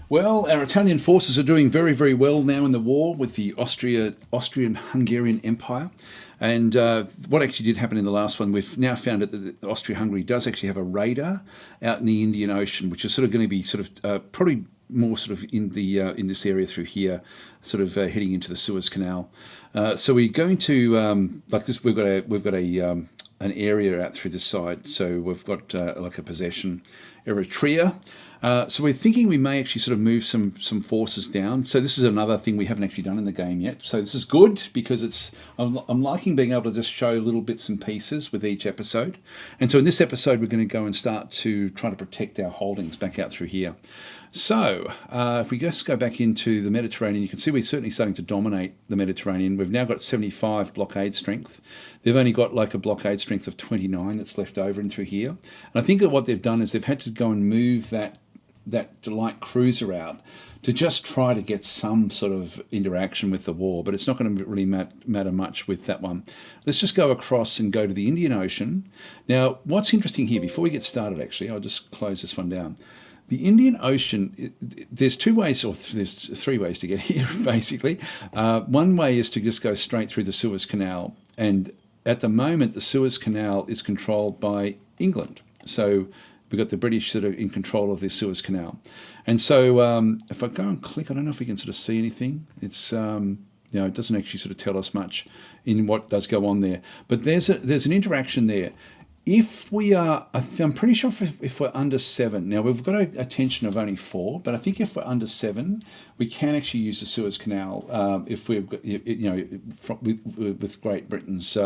Well, our Italian forces are doing very, very well now in the war with the Austrian-Hungarian Empire. And what actually did happen in the last one, we've now found out that Austria-Hungary does actually have a radar out in the Indian Ocean, which is sort of going to be sort of probably more sort of in the in this area through here, sort of heading into the Suez Canal. So we're going to like this. We've got an area out through this side. So we've got like a possession, Eritrea. So we're thinking we may actually sort of move some forces down. So this is another thing we haven't actually done in the game yet. So this is good because I'm liking being able to just show little bits and pieces with each episode. And so in this episode, we're going to go and start to try to protect our holdings back out through here. So if we just go back into the Mediterranean, you can see we're certainly starting to dominate the Mediterranean. We've now got 75 blockade strength. They've only got like a blockade strength of 29 that's left over in through here. And I think that what they've done is they've had to go and move that light cruiser out to just try to get some sort of interaction with the war, but it's not going to really matter much with that one. Let's just go across and go to the Indian Ocean. Now, what's interesting here, before we get started actually, I'll just close this one down. The Indian Ocean, there's two ways, or there's three ways to get here, basically. One way is to just go straight through the Suez Canal, and at the moment, the Suez Canal is controlled by England. So we've got the British that are in control of the Suez Canal. And so if I go and click, I don't know if we can sort of see anything. It's, it doesn't actually sort of tell us much in what does go on there. But there's an interaction there. If we are, I'm pretty sure if we're under 7, now we've got a tension of only 4, but I think if we're under 7, we can actually use the Suez Canal if we've got, with Great Britain's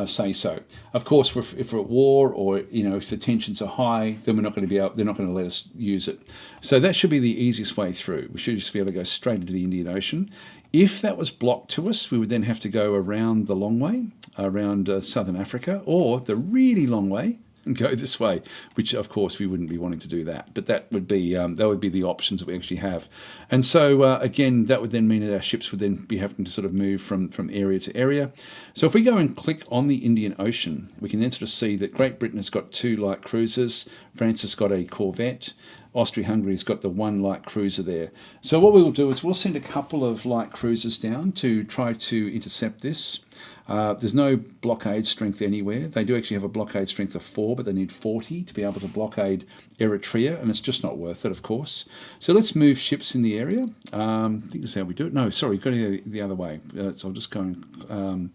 say so. Of course, if we're at war or if the tensions are high, then we're not going to be able. They're not going to let us use it. So that should be the easiest way through. We should just be able to go straight into the Indian Ocean. If that was blocked to us, we would then have to go around the long way, around southern Africa, or the really long way and go this way, which of course we wouldn't be wanting to do that. But that would be the options that we actually have. And so again, that would then mean that our ships would then be having to sort of move from area to area. So if we go and click on the Indian Ocean, we can then sort of see that Great Britain has got 2 light cruisers, France has got a corvette, Austria-Hungary's got the 1 light cruiser there. So what we will do is we'll send a couple of light cruisers down to try to intercept this. There's no blockade strength anywhere. They do actually have a blockade strength of 4, but they need 40 to be able to blockade Eritrea, and it's just not worth it, of course. So let's move ships in the area. I think that's how we do it. No, sorry, go the other way. So I'll just go and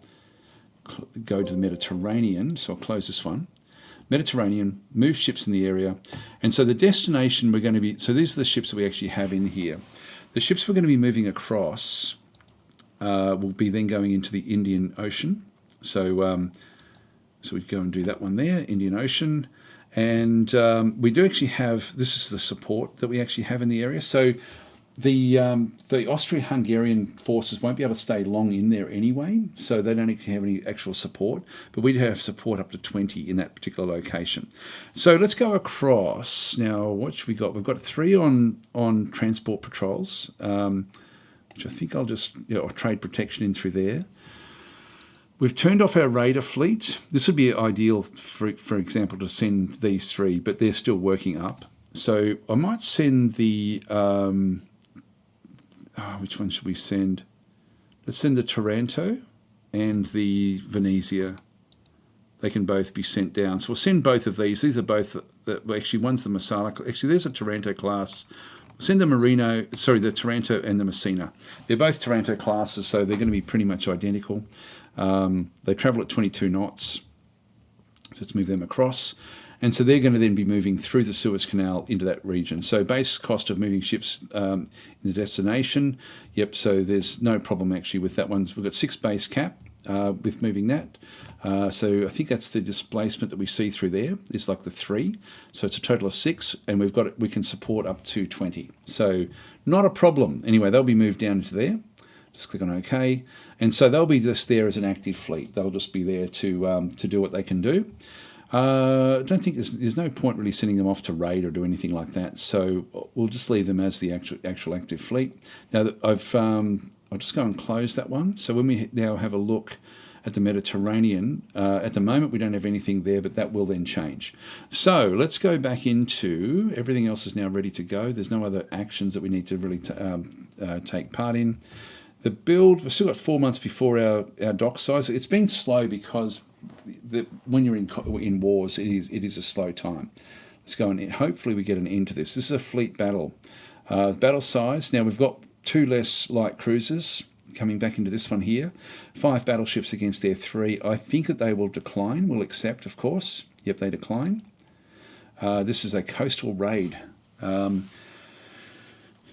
go to the Mediterranean. So I'll close this one. Mediterranean, move ships in the area. And so the destination we're going to be, so these are the ships that we actually have in here. The ships we're going to be moving across will be then going into the Indian Ocean. So we go and do that one there, Indian Ocean. And we do actually have, this is the support that we actually have in the area. So the Austro-Hungarian forces won't be able to stay long in there anyway, so they don't actually have any actual support, but we do have support up to 20 in that particular location. So let's go across. Now, what should we got? We've got 3 on transport patrols, which I think I'll just, or trade protection in through there. We've turned off our radar fleet. This would be ideal, for example, to send these 3, but they're still working up. So I might send the... which one should we send? Let's send the Taranto and the Venezia. They can both be sent down. So we'll send both of these. These are both, actually one's the Masala. Actually, there's a Taranto class. We'll send the Taranto and the Messina. They're both Taranto classes, so they're going to be pretty much identical. They travel at 22 knots. So let's move them across. And so they're going to then be moving through the Suez Canal into that region. So base cost of moving ships in the destination, yep, so there's no problem actually with that one. We've got 6 base cap with moving that. So I think that's the displacement that we see through there is like the 3. So it's a total of 6, and we can support up to 20. So not a problem. Anyway, they'll be moved down into there. Just click on OK. And so they'll be just there as an active fleet. They'll just be there to do what they can do. I don't think there's no point really sending them off to raid or do anything like that. So we'll just leave them as the actual active fleet. Now I'll just go and close that one. So when we now have a look at the Mediterranean. At the moment, we don't have anything there, but that will then change. So let's go back into, everything else is now ready to go. There's no other actions that we need to really take part in. The build, we've still got 4 months before our dock size. It's been slow because when you're in wars, it is a slow time. Let's go and hopefully we get an end to this. This is a fleet battle. Battle size, now we've got 2 less light cruisers coming back into this one here. 5 battleships against their 3. I think that they will decline. We'll accept, of course. Yep, they decline. This is a coastal raid.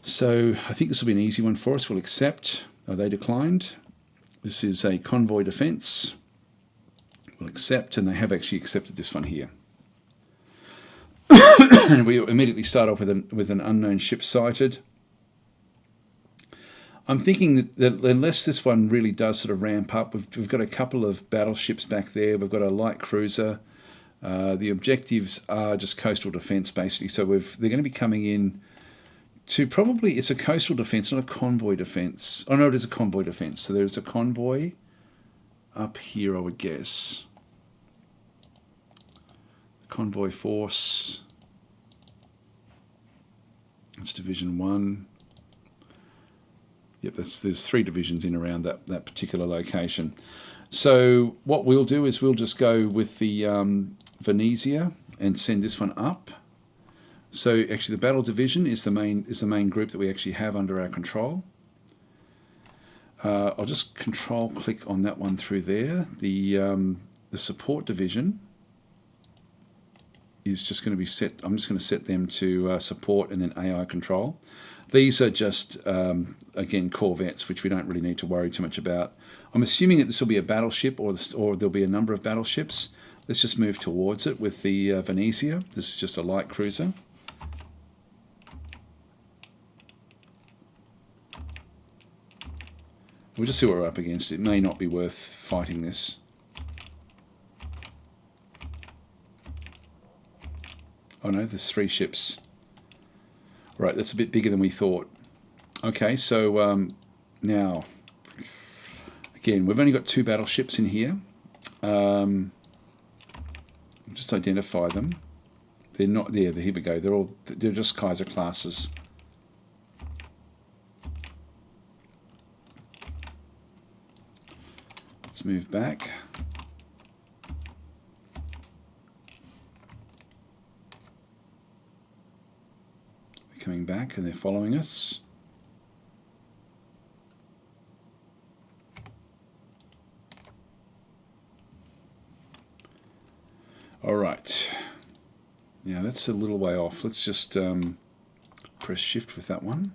So I think this will be an easy one for us. We'll accept. Oh, they declined. This is a convoy defence. We'll accept, and they have actually accepted this one here. And we immediately start off with an unknown ship sighted. I'm thinking that unless this one really does sort of ramp up, we've got a couple of battleships back there. We've got a light cruiser. The objectives are just coastal defence, basically. So they're going to be coming in to probably, it's a coastal defence, not a convoy defence. Oh no, it is a convoy defence. So there's a convoy up here, I would guess. Convoy force. It's Division 1. Yep, there's 3 divisions in around that particular location. So what we'll do is we'll just go with the Venezia and send this one up. So actually the battle division is the main group that we actually have under our control. I'll just control click on that one through there. The support division is just going to be set. I'm just going to set them to support and then AI control. These are just, again, corvettes, which we don't really need to worry too much about. I'm assuming that this will be a battleship or there'll be a number of battleships. Let's just move towards it with the Venezia. This is just a light cruiser. We'll just see what we're up against. It may not be worth fighting this. Oh no, there's 3 ships. Right, that's a bit bigger than we thought. Okay, so now, again, we've only got 2 battleships in here. Just identify them. They're not there. Here we go. They're just Kaiser classes. Let's move back. Coming back and they're following us. All right. Now that's a little way off. Let's just press shift with that one.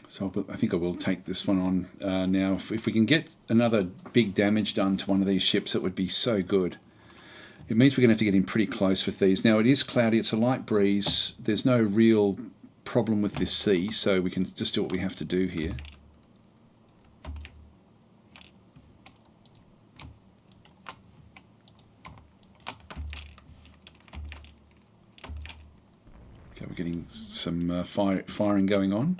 So I think I will take this one on now. If we can get another big damage done to one of these ships, it would be so good. It means we're going to have to get in pretty close with these. Now it is cloudy, it's a light breeze. There's no real problem with this sea, so we can just do what we have to do here. Okay, we're getting some firing going on.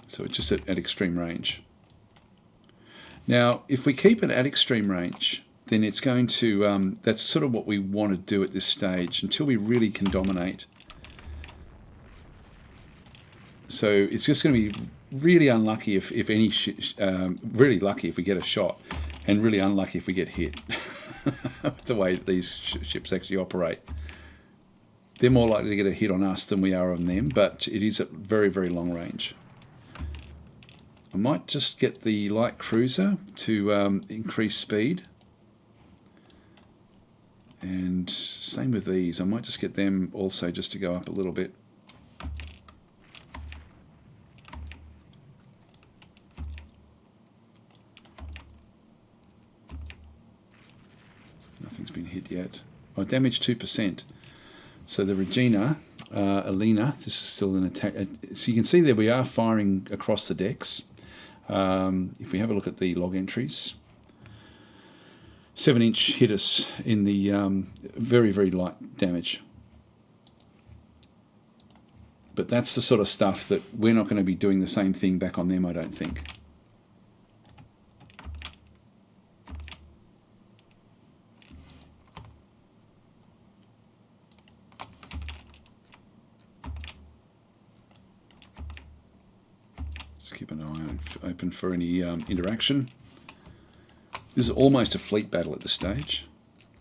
So it's just at extreme range. Now, if we keep it at extreme range, then it's going to, that's sort of what we want to do at this stage until we really can dominate. So it's just going to be really unlucky if any, really lucky if we get a shot, and really unlucky if we get hit. The way that these ships actually operate. They're more likely to get a hit on us than we are on them, but it is at very, very long range. I might just get the light cruiser to increase speed. And same with these. I might just get them also just to go up a little bit. Nothing's been hit yet. Oh, damage 2%. So the Regina, Alina, this is still an attack. So you can see there we are firing across the decks. If we have a look at the log entries, 7-inch hit us in the very, very light damage. But that's the sort of stuff that we're not going to be doing the same thing back on them, I don't think. Just keep an eye open for any interaction. This is almost a fleet battle at this stage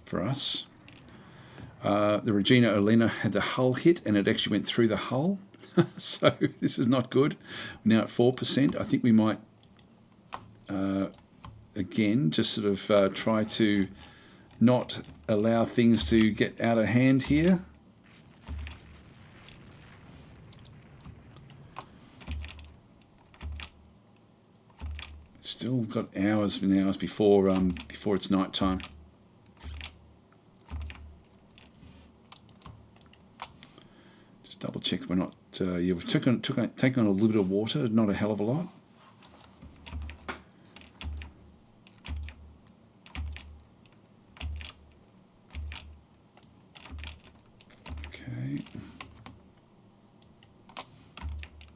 for us. The Regina Olena had the hull hit, and it actually went through the hull. So this is not good. We're now at 4%. I think we might, again, just sort of try to not allow things to get out of hand here. Still got hours and hours before it's night time. Just double check we're not. Yeah, we've taken on a little bit of water, not a hell of a lot. Okay.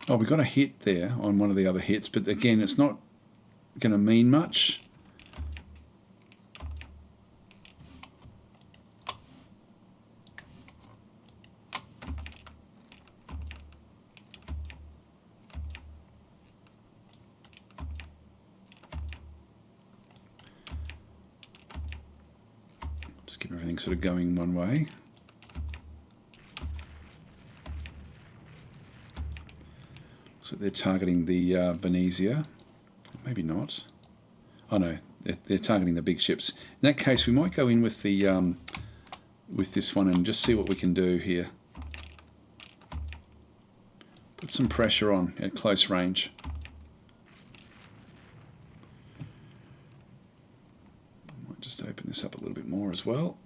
Oh, we got a hit there on one of the other hits, but again, it's not going to mean much. Just keep everything sort of going one way. So they're targeting the Venezia. Maybe not. Oh no, they're targeting the big ships. In that case, we might go in with the with this one and just see what we can do here. Put some pressure on at close range. I might just open this up a little bit more as well.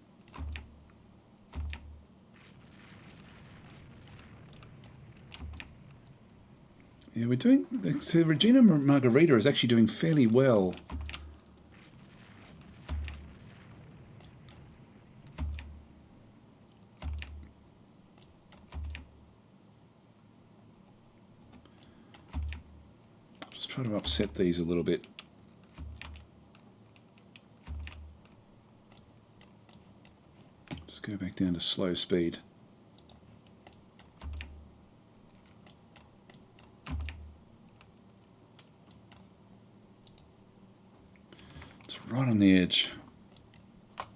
Yeah, we're doing. So Regina Margarita is actually doing fairly well. Just try to upset these a little bit. Just go back down to slow speed. Right on the edge. The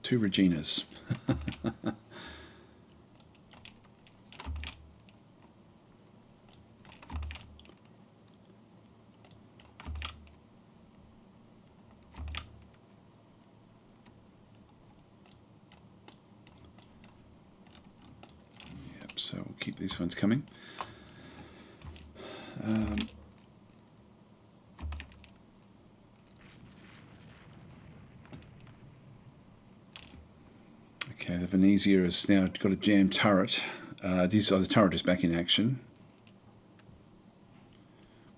two Reginas. Yep, so we'll keep these ones coming. Okay, the Venezia has now got a jammed turret. The turret is back in action.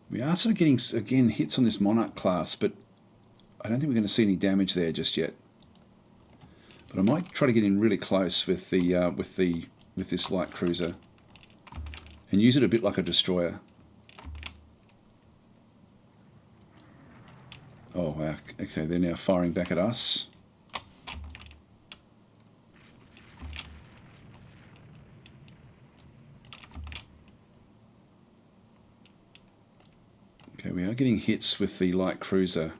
We are sort of getting, again, hits on this Monarch class, but I don't think we're going to see any damage there just yet. But I might try to get in really close with this light cruiser and use it a bit like a destroyer. Oh wow! Okay, they're now firing back at us. Okay, we are getting hits with the light cruiser.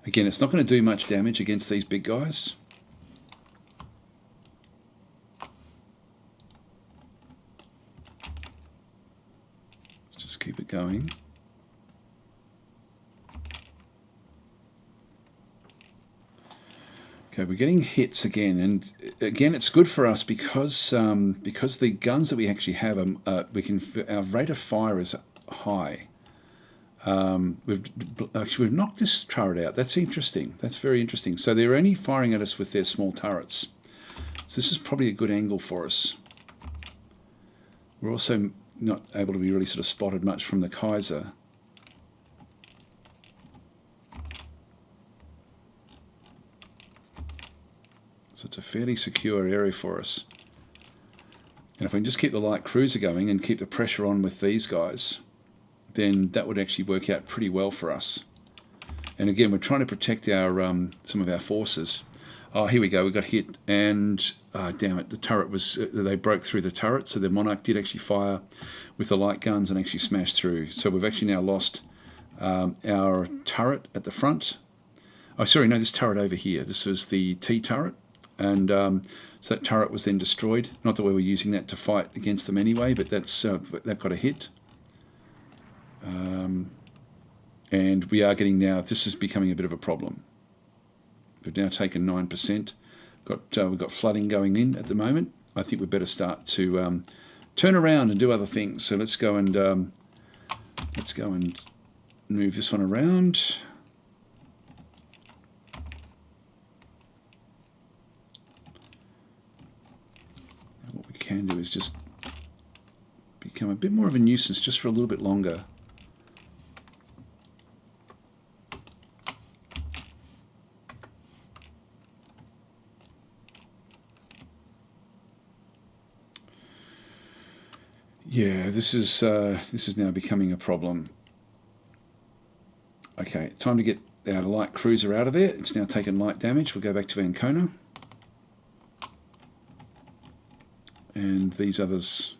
Again, it's not going to do much damage against these big guys. Let's just keep it going. Okay, we're getting hits again, and again, it's good for us because the guns that we actually have, our rate of fire is high. We've knocked this turret out. That's interesting. That's very interesting. So they're only firing at us with their small turrets. So this is probably a good angle for us. We're also not able to be really sort of spotted much from the Kaiser. So it's a fairly secure area for us. And if we can just keep the light cruiser going and keep the pressure on with these guys, then that would actually work out pretty well for us. And again, we're trying to protect our some of our forces. Oh, here we go. We got hit, and damn it, the turret was. They broke through the turret, so the Monarch did actually fire with the light guns and actually smashed through. So we've actually now lost our turret at the front. Oh, sorry, no, this turret over here. This was the T turret, and so that turret was then destroyed. Not that we were using that to fight against them anyway, but that got a hit. And we are getting now. This is becoming a bit of a problem. We've now taken 9%. We've got flooding going in at the moment. I think we'd better start to turn around and do other things. So let's go and move this one around. And what we can do is just become a bit more of a nuisance just for a little bit longer. Yeah, this is now becoming a problem. Okay, time to get our light cruiser out of there. It's now taken light damage. We'll go back to Ancona. And these others.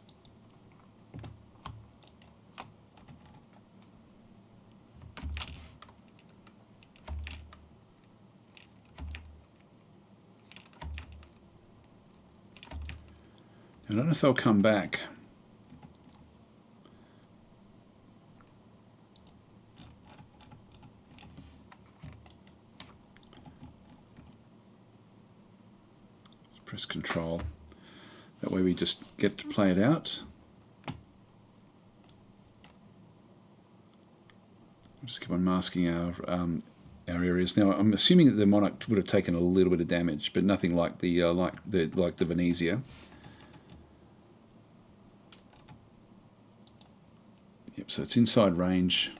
I don't know if they'll come back. Press Control. That way we just get to play it out. We'll just keep on masking our areas. Now I'm assuming that the Monarch would have taken a little bit of damage, but nothing like the Venezia. Yep. So it's inside range.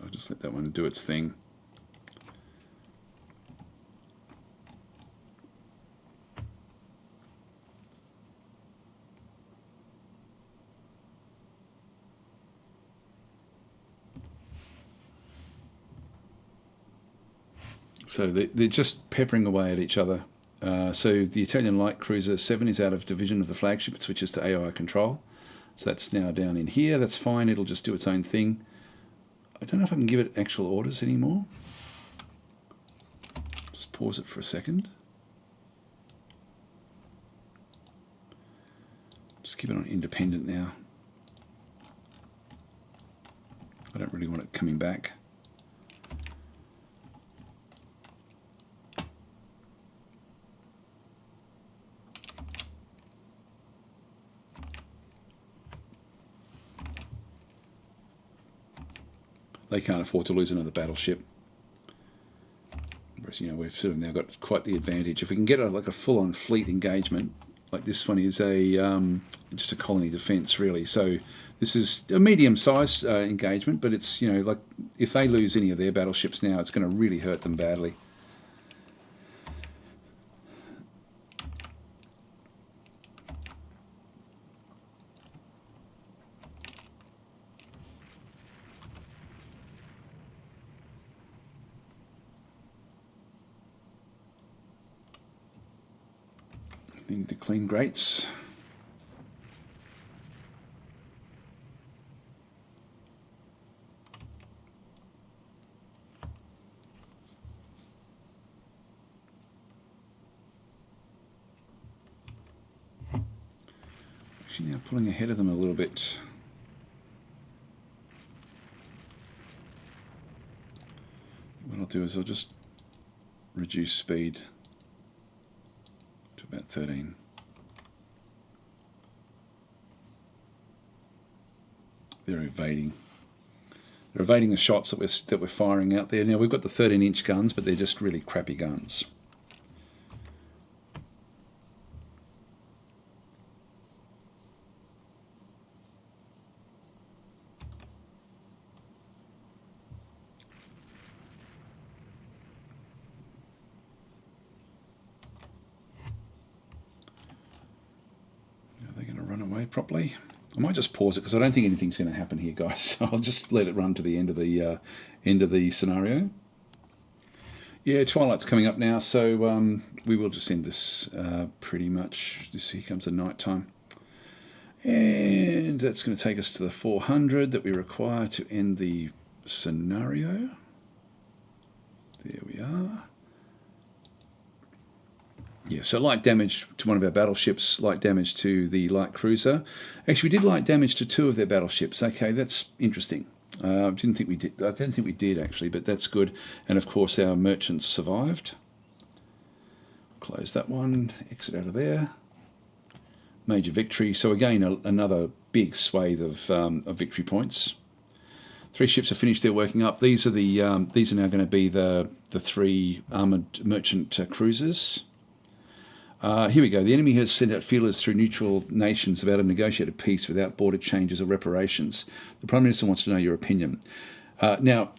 I'll just let that one do its thing. So they're just peppering away at each other. So the Italian light cruiser 7 is out of division of the flagship. It switches to AI control. So that's now down in here. That's fine. It'll just do its own thing. I don't know if I can give it actual orders anymore. Just pause it for a second. Just keep it on independent now. I don't really want it coming back. They can't afford to lose another battleship. Whereas, you know, we've sort of now got quite the advantage. If we can get like a full-on fleet engagement, like this one is just a colony defence, really. So this is a medium-sized engagement, but it's, you know, like if they lose any of their battleships now, it's going to really hurt them badly. Need to clean grates. Actually now pulling ahead of them a little bit. What I'll do is I'll just reduce speed to about 13. They're evading. They're evading the shots that we're firing out there. Now we've got the 13-inch guns, but they're just really crappy guns. properly. I might just pause it because I don't think anything's going to happen here, guys. So I'll just let it run to the end of the scenario. Yeah, twilight's coming up now, so we will just end this pretty much. Here comes the night time. And that's going to take us to the 400 that we require to end the scenario. There we are. Yeah, so light damage to one of our battleships, light damage to the light cruiser. Actually, we did light damage to 2 of their battleships. Okay, that's interesting. I didn't think we did. I don't think we did actually, but that's good. And of course, our merchants survived. Close that one. Exit out of there. Major victory. So again, another big swathe of victory points. 3 ships have finished their working up. These are now going to be the 3 armoured merchant cruisers. Here we go. The enemy has sent out feelers through neutral nations about a negotiated peace without border changes or reparations. The Prime Minister wants to know your opinion. Now,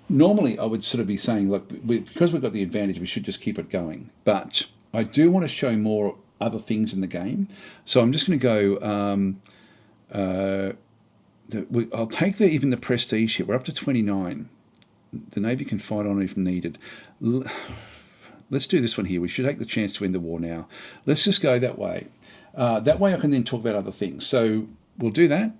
normally I would sort of be saying, look, because we've got the advantage, we should just keep it going. But I do want to show more other things in the game. So I'm just going to go... I'll take even the prestige here. We're up to 29. The Navy can fight on if needed. Let's do this one here. We should take the chance to end the war now. Let's just go that way. That way I can then talk about other things. So we'll do that.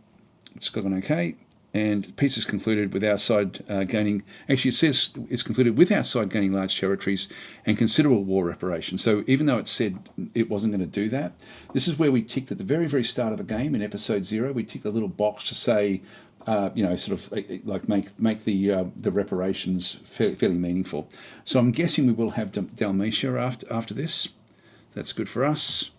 Let's click on OK. And peace is concluded with our side gaining... Actually, it says it's concluded with our side gaining large territories and considerable war reparations. So even though it said it wasn't going to do that, this is where we ticked at the very, very start of the game in episode 0. We ticked a little box to say, sort of like make the reparations fairly meaningful. So I'm guessing we will have Dalmatia after this. That's good for us.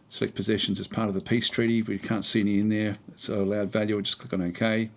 Select possessions as part of the peace treaty. We can't see any in there. It's allowed value. We'll just click on OK.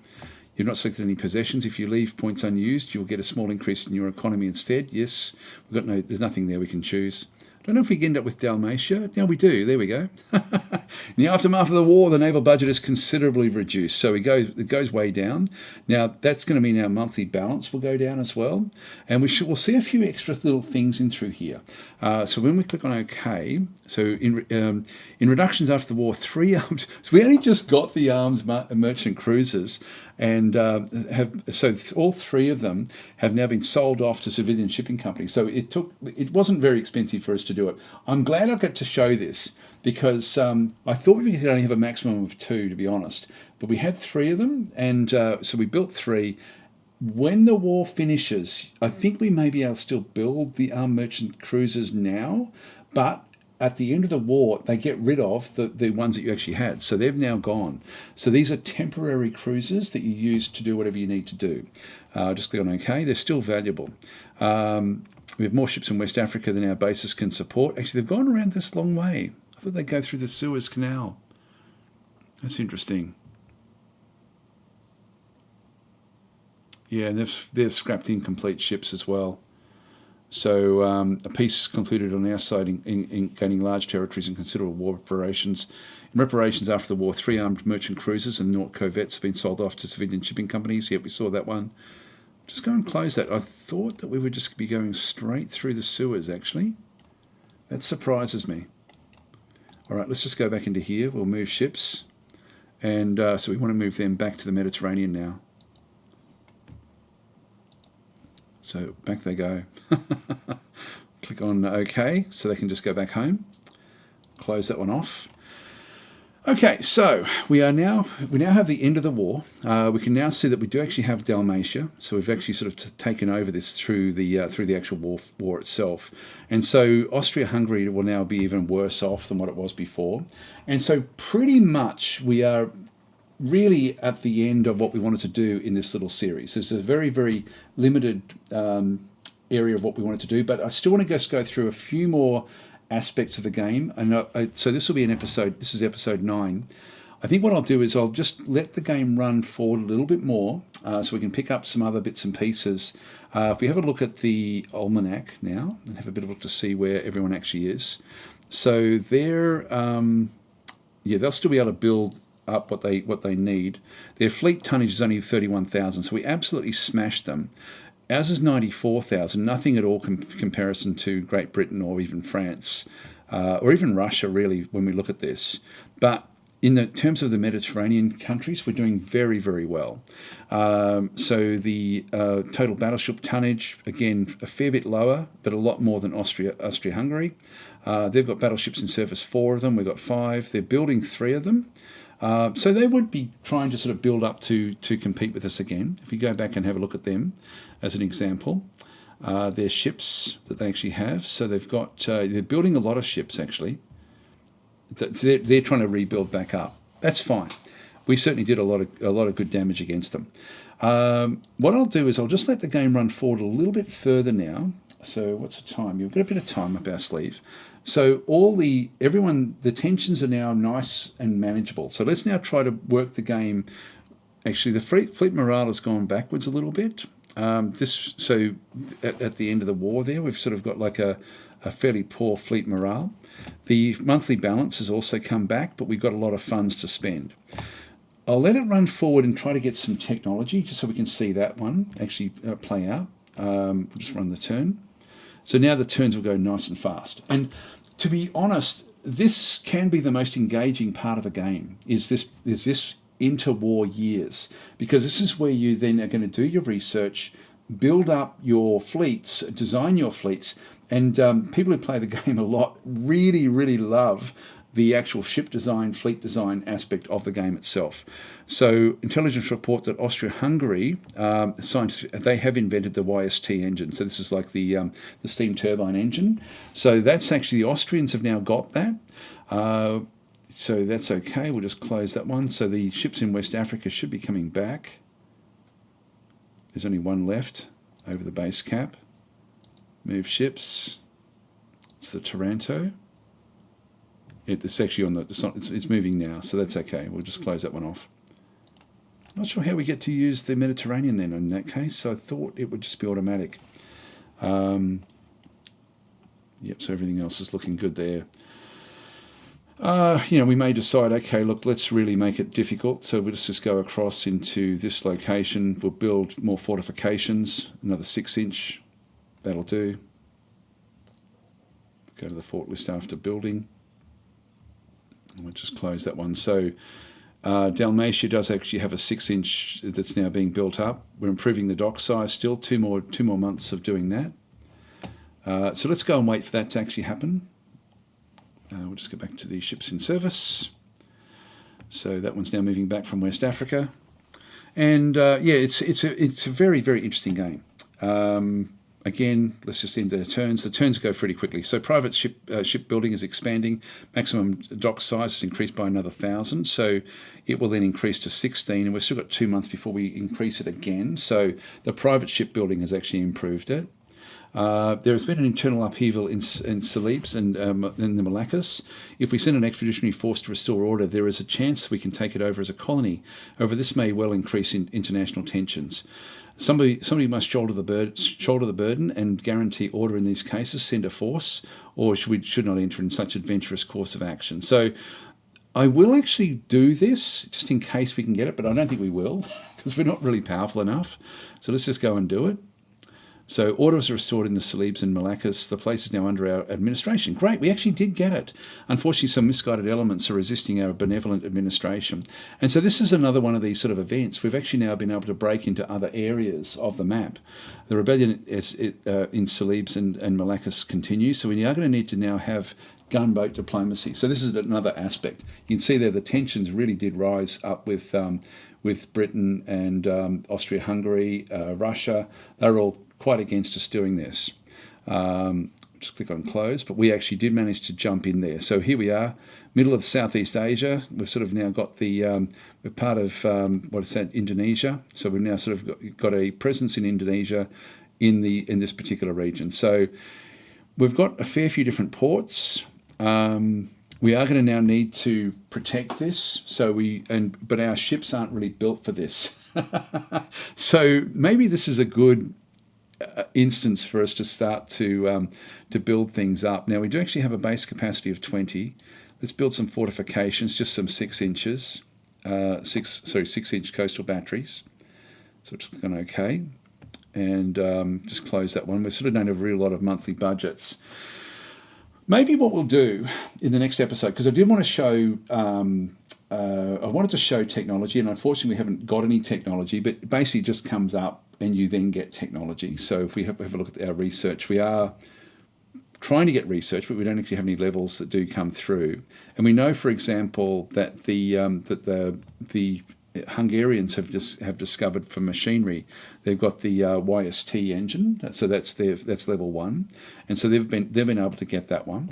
You've not selected any possessions. If you leave points unused, you'll get a small increase in your economy instead. Yes, there's nothing there we can choose. I don't know if we end up with Dalmatia. Now we do. There we go. In the aftermath of the war, the naval budget is considerably reduced. So it goes way down. Now, that's going to mean our monthly balance will go down as well. And we'll see a few extra little things in through here. So when we click on OK, so in reductions after the war, 3 armed... So we only just got the armed merchant cruisers, and all 3 of them have now been sold off to civilian shipping companies. So it wasn't very expensive for us to do it. I'm glad I got to show this because I thought we could only have a maximum of 2, to be honest. But we had 3 of them, and so we built 3. When the war finishes, I think we may be able to still build the armed merchant cruisers now, but at the end of the war, they get rid of the ones that you actually had. So they've now gone. So these are temporary cruisers that you use to do whatever you need to do. Just click on OK. They're still valuable. We have more ships in West Africa than our bases can support. Actually, they've gone around this long way. I thought they'd go through the Suez Canal. That's interesting. Yeah, and they've scrapped incomplete ships as well. So a peace concluded on our side in gaining large territories and considerable war reparations. In reparations after the war, 3 armed merchant cruisers and Naut corvettes have been sold off to civilian shipping companies. Yep, we saw that one. Just go and close that. I thought that we would just be going straight through the Suez, actually. That surprises me. All right, let's just go back into here. We'll move ships. And so we want to move them back to the Mediterranean now. So back they go. Click on OK, so they can just go back home. Close that one off. Okay, so we now have the end of the war. We can now see that we do actually have Dalmatia. So we've actually sort of taken over this through the actual war itself. And so Austria-Hungary will now be even worse off than what it was before. And so pretty much we are really at the end of what we wanted to do in this little series. So it's a very, very limited area of what we wanted to do, but I still want to just go through a few more aspects of the game. And so this will be this is episode 9. I think what I'll do is I'll just let the game run forward a little bit more so we can pick up some other bits and pieces. If we have a look at the almanac now and have a bit of a look to see where everyone actually is. So they'll still be able to build up what they need. Their fleet tonnage is only 31,000, so we absolutely smashed them. Ours is 94,000, nothing at all comparison to Great Britain or even France, or even Russia, really, when we look at this. But in the terms of the Mediterranean countries, we're doing very, very well. So the total battleship tonnage, again, a fair bit lower, but a lot more than Austria-Hungary. They've got battleships in service, 4 of them. We've got 5. They're building 3 of them. So they would be trying to sort of build up to compete with us again. If we go back and have a look at them as an example, their ships that they actually have. So they've got, they're building a lot of ships actually. They're trying to rebuild back up. That's fine. We certainly did a lot of good damage against them. What I'll do is I'll just let the game run forward a little bit further now. So what's the time? You've got a bit of time up our sleeve. So the tensions are now nice and manageable. So let's now try to work the game. Actually, the fleet morale has gone backwards a little bit. At the end of the war there, we've sort of got like a fairly poor fleet morale. The monthly balance has also come back, but we've got a lot of funds to spend. I'll let it run forward and try to get some technology just so we can see that one actually play out. We'll just run the turn. So now the turns will go nice and fast. And to be honest, this can be the most engaging part of the game, is this interwar years, because this is where you then are going to do your research, build up your fleets, design your fleets, and people who play the game a lot really, really love the actual ship design, fleet design aspect of the game itself. So intelligence report that Austria-Hungary scientists, they have invented the YST engine. So this is like the steam turbine engine. So that's actually, the Austrians have now got that. So that's okay. We'll just close that one. So the ships in West Africa should be coming back. There's only one left over the base cap. Move ships. It's the Taranto. It's actually on the. It's moving now, so that's okay. We'll just close that one off. Not sure how we get to use the Mediterranean then in that case. So I thought it would just be automatic. Yep. So everything else is looking good there. We may decide, okay, look, let's really make it difficult. So we'll just go across into this location. We'll build more fortifications. Another 6-inch. That'll do. Go to the fort list after building. And we'll just close that one. So Dalmatia does actually have a 6-inch that's now being built up. We're improving the dock size still. Two more months of doing that. So let's go and wait for that to actually happen. We'll just go back to the ships in service. So that one's now moving back from West Africa. And it's a very, very interesting game. Again, let's just end the turns. The turns go pretty quickly. So private ship building is expanding. Maximum dock size is increased by another 1,000. So it will then increase to 16. And we've still got 2 months before we increase it again. So the private ship building has actually improved it. There has been an internal upheaval in Celebes and in the Moluccas. If we send an expeditionary force to restore order, there is a chance we can take it over as a colony. However, this may well increase in international tensions. Somebody must shoulder the burden and guarantee order in these cases, send a force, or should not enter in such adventurous course of action. So I will actually do this just in case we can get it, but I don't think we will because we're not really powerful enough. So let's just go and do it. So order was restored in the Celebes and Moluccas. The place is now under our administration. Great, we actually did get it. Unfortunately, some misguided elements are resisting our benevolent administration. And so this is another one of these sort of events. We've actually now been able to break into other areas of the map. The rebellion in Celebes and Moluccas continues. So we are going to need to now have gunboat diplomacy. So this is another aspect. You can see there the tensions really did rise up with Britain and Austria-Hungary, Russia. They're all quite against us doing this. Just click on close, but we actually did manage to jump in there. So here we are, middle of Southeast Asia. We've sort of now got we're part of, Indonesia. So we've now sort of got a presence in Indonesia in this particular region. So we've got a fair few different ports. We are going to now need to protect this. But our ships aren't really built for this. So maybe this is a good instance for us to start to build things up. Now we do actually have a base capacity of 20. Let's build some fortifications, just some 6-inch coastal batteries. So just click on OK, and just close that one. We sort of don't have a real lot of monthly budgets. Maybe what we'll do in the next episode, because I did want to show I wanted to show technology, and unfortunately we haven't got any technology, but basically it just comes up and you then get technology. So if we have a look at our research, we are trying to get research, but we don't actually have any levels that do come through. And we know, for example, that the Hungarians have discovered for machinery, they've got the YST engine, so that's level 1, and so they've been able to get that one.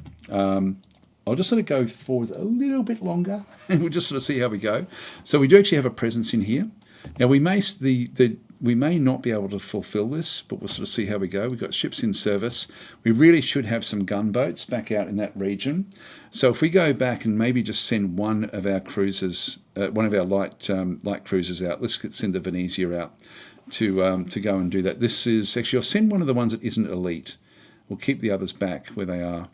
I'll just sort of go forward a little bit longer, and we'll just sort of see how we go. So we do actually have a presence in here. Now we may not be able to fulfil this, but we'll sort of see how we go. We've got ships in service. We really should have some gunboats back out in that region. So if we go back and maybe just send one of our cruisers, one of our light cruisers out. Let's send the Venezia out to go and do that. This is actually, I'll send one of the ones that isn't elite. We'll keep the others back where they are.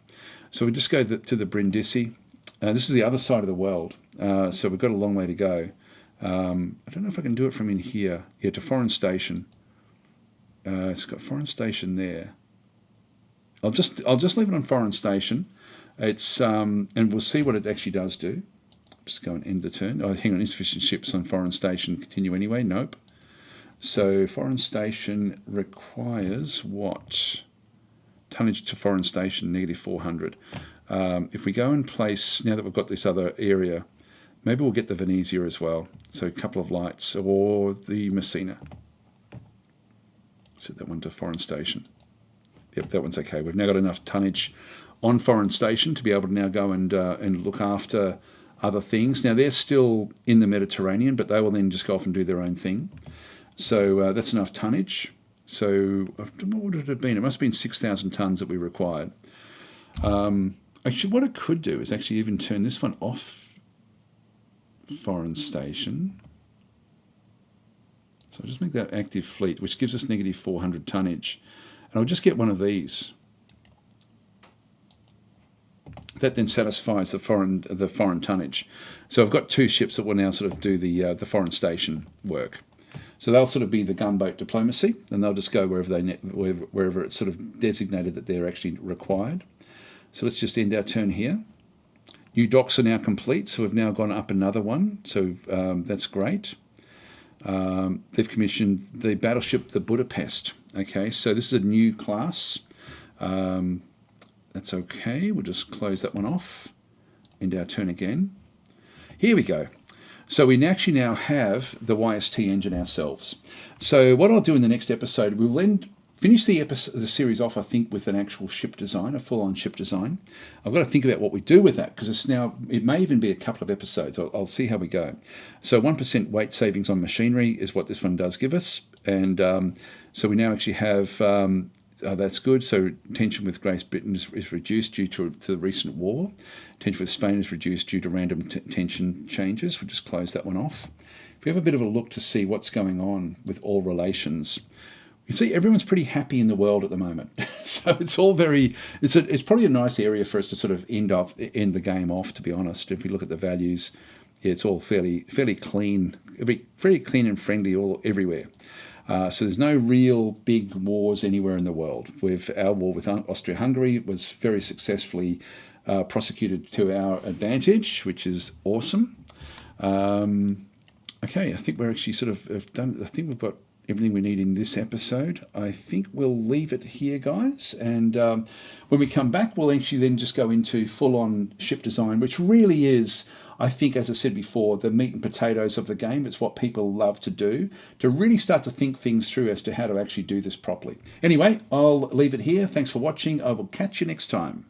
So we just go to the Brindisi. This is the other side of the world, so we've got a long way to go. I don't know if I can do it from in here. Yeah, to foreign station. It's got foreign station there. I'll just leave it on foreign station. It's and we'll see what it actually does do. Just go and end the turn. Oh, hang on, insufficient ships on foreign station. Continue anyway. Nope. So foreign station requires what? Tonnage to foreign station, -400. If we go and place, now that we've got this other area, maybe we'll get the Venezia as well. So a couple of lights, or the Messina. Set that one to foreign station. Yep, that one's okay. We've now got enough tonnage on foreign station to be able to now go and look after other things. Now they're still in the Mediterranean, but they will then just go off and do their own thing. So that's enough tonnage. So I don't know what it had been. It must have been 6,000 tonnes that we required. Actually, what I could do is actually even turn this one off foreign station. So I'll just make that active fleet, which gives us -400 tonnage. And I'll just get one of these. That then satisfies the foreign tonnage. So I've got 2 ships that will now sort of do the foreign station work. So they'll sort of be the gunboat diplomacy, and they'll just go wherever it's sort of designated that they're actually required. So let's just end our turn here. New docks are now complete, so we've now gone up another one. So that's great. They've commissioned the battleship, the Budapest. Okay, so this is a new class. That's okay. We'll just close that one off. End our turn again. Here we go. So we actually now have the YST engine ourselves. So what I'll do in the next episode, we'll then finish the series off, I think, with an actual ship design, a full-on ship design. I've got to think about what we do with that, because it may even be a couple of episodes. I'll see how we go. So 1% weight savings on machinery is what this one does give us. And so we now actually have, that's good. So tension with Great Britain is reduced due to the recent war. Tension with Spain is reduced due to random tension changes. We'll just close that one off. If we have a bit of a look to see what's going on with all relations, you see everyone's pretty happy in the world at the moment. So it's all it's probably a nice area for us to sort of end the game off, to be honest. If we look at the values, yeah, it's all fairly clean, very clean and friendly everywhere. So there's no real big wars anywhere in the world. Our war with Austria-Hungary was very successfully prosecuted to our advantage, which is awesome. Okay, I think we're actually sort of done. I think we've got everything we need in this episode. I think we'll leave it here, guys. And when we come back, we'll actually then just go into full-on ship design, which really is, I think, as I said before, the meat and potatoes of the game. It's what people love to do, to really start to think things through as to how to actually do this properly. Anyway, I'll leave it here. Thanks for watching. I will catch you next time.